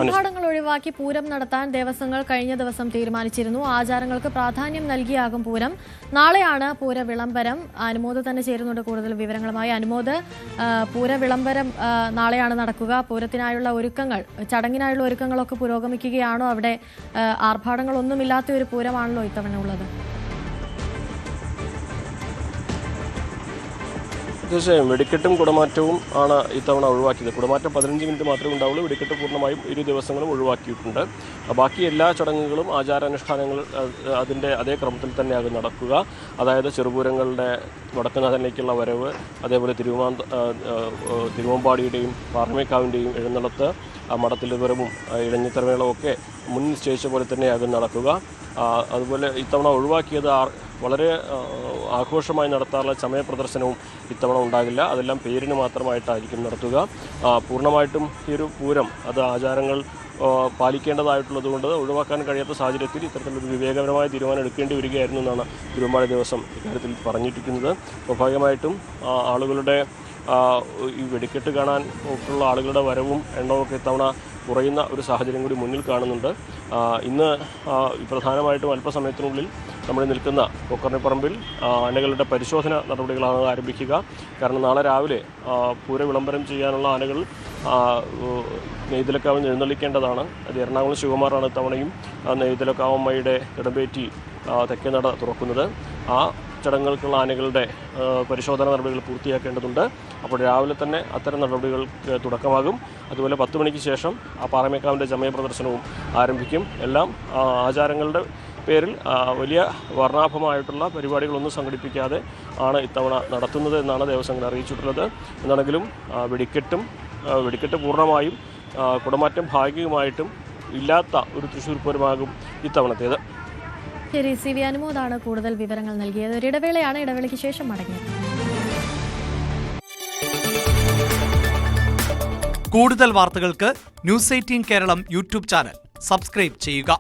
ആർഭാടങ്ങൾ ഒഴിവാക്കി പൂരം നടത്താൻ ദേവസ്വങ്ങൾ കഴിഞ്ഞ ദിവസം തീരുമാനിച്ചിരുന്നു. ആചാരങ്ങൾക്ക് പ്രാധാന്യം നൽകിയാകും പൂരം. നാളെയാണ് പൂര വിളംബരം. അനുമോദ് തന്നെ ചേരുന്നുണ്ട് കൂടുതൽ വിവരങ്ങളുമായി. അനുമോദ്, പൂര വിളംബരം നാളെയാണ് നടക്കുക. പൂരത്തിനായുള്ള ഒരുക്കങ്ങൾ, ചടങ്ങിനായുള്ള ഒരുക്കങ്ങളൊക്കെ പുരോഗമിക്കുകയാണോ? അവിടെ ആർഭാടങ്ങളൊന്നുമില്ലാത്ത ഒരു പൂരമാണല്ലോ ഇത്തവണ ഉള്ളത്. തീർച്ചയായും വെടിക്കെട്ടും കുടമാറ്റവും ആണ് ഇത്തവണ ഒഴിവാക്കിയത്. കുടമാറ്റം 15 മിനിറ്റ് മാത്രമേ ഉണ്ടാവുള്ളൂ. വെടിക്കെട്ട് പൂർണ്ണമായും 2 ദിവസങ്ങളും ഒഴിവാക്കിയിട്ടുണ്ട്. ബാക്കി എല്ലാ ചടങ്ങുകളും ആചാരാനുഷ്ഠാനങ്ങൾ അതിൻ്റെ അതേ ക്രമത്തിൽ തന്നെയാകും നടക്കുക. അതായത് ചെറുപൂരങ്ങളുടെ വടക്കുനാഥനിലേക്കുള്ള വരവ്, അതേപോലെ തിരുവമ്പാടിയുടെയും പാറമേക്കാവിൻ്റെയും എഴുന്നള്ളത്ത്, മഠത്തിലെ വരവും ഇഴഞ്ഞിത്തരമേളവും ഒക്കെ മുൻ നിശ്ചയിച്ച പോലെ തന്നെയാകും നടക്കുക. അതുപോലെ ഇത്തവണ ഒഴിവാക്കിയത് വളരെ ആഘോഷമായി നടത്താറുള്ള ചമയപ്രദർശനവും ഇത്തവണ ഉണ്ടാകില്ല. അതെല്ലാം പേരിന് മാത്രമായിട്ടായിരിക്കും നടത്തുക. പൂർണ്ണമായിട്ടും ഈ ഒരു പൂരം അത് ആചാരങ്ങൾ പാലിക്കേണ്ടതായിട്ടുള്ളതുകൊണ്ട് ഒഴിവാക്കാൻ കഴിയാത്ത സാഹചര്യത്തിൽ ഇത്തരത്തിലൊരു വിവേകപരമായ തീരുമാനം എടുക്കേണ്ടി വരികയായിരുന്നു എന്നാണ് തിരുവമ്പാടി ദേവസ്വം ഇക്കാര്യത്തിൽ പറഞ്ഞിരിക്കുന്നത്. സ്വാഭാവികമായിട്ടും ആളുകളുടെ ഈ വെടിക്കെട്ട് കാണാൻ ഒക്കെയുള്ള ആളുകളുടെ വരവും എണ്ണമൊക്കെ ഇത്തവണ കുറയുന്ന ഒരു സാഹചര്യം കൂടി മുന്നിൽ കാണുന്നുണ്ട്. ഇന്ന് പ്രധാനമായിട്ടും അല്പസമയത്തിനുള്ളിൽ നമ്മൾ നിൽക്കുന്ന കൊക്കർണിപ്പറമ്പിൽ ആനകളുടെ പരിശോധന നടപടികളാണ് ആരംഭിക്കുക. കാരണം നാളെ രാവിലെ പൂര വിളംബരം ചെയ്യാനുള്ള ആനകൾ നെയ്തലക്കാവിൽ എഴുന്നള്ളിക്കേണ്ടതാണ്. അത് എറണാകുളം ശിവകുമാറാണ് ഇത്തവണയും നെയ്തലക്കാവമ്മയുടെ ഇടമ്പേറ്റി തെക്കേ നട തുറക്കുന്നത്. ആ ചടങ്ങുകൾക്കുള്ള ആനകളുടെ പരിശോധന നടപടികൾ പൂർത്തിയാക്കേണ്ടതുണ്ട്. അപ്പോൾ രാവിലെ തന്നെ അത്തരം നടപടികൾക്ക് തുടക്കമാകും. അതുപോലെ 10 മണിക്ക് ശേഷം ആ പാറമേക്കാവിൻ്റെ ചമയ പ്രദർശനവും ആരംഭിക്കും. എല്ലാം ആചാരങ്ങളുടെ പേരിൽ വലിയ വർണ്ണാഭമായിട്ടുള്ള പരിപാടികളൊന്നും സംഘടിപ്പിക്കാതെ ആണ് ഇത്തവണ നടത്തുന്നത് എന്നാണ് ദേവസ്വങ്ങൾ അറിയിച്ചിട്ടുള്ളത്. എന്നാണെങ്കിലും വെടിക്കെട്ട് പൂർണ്ണമായും കുടമാറ്റം ഭാഗികമായിട്ടും ഇല്ലാത്ത ഒരു തൃശ്ശൂർ പൂരമാകും ഇത്തവണത്തേത്. ശരി, CV അനുമോദാണ് കൂടുതൽ വിവരങ്ങൾ നൽകിയത്. ഒരു ഇടവേളയാണ്. ഇടവേളയ്ക്ക് ശേഷം മടങ്ങിയത്. കൂടുതൽ വാർത്തകൾക്ക് News 18 കേരളം യൂട്യൂബ് ചാനൽ സബ്സ്ക്രൈബ് ചെയ്യുക.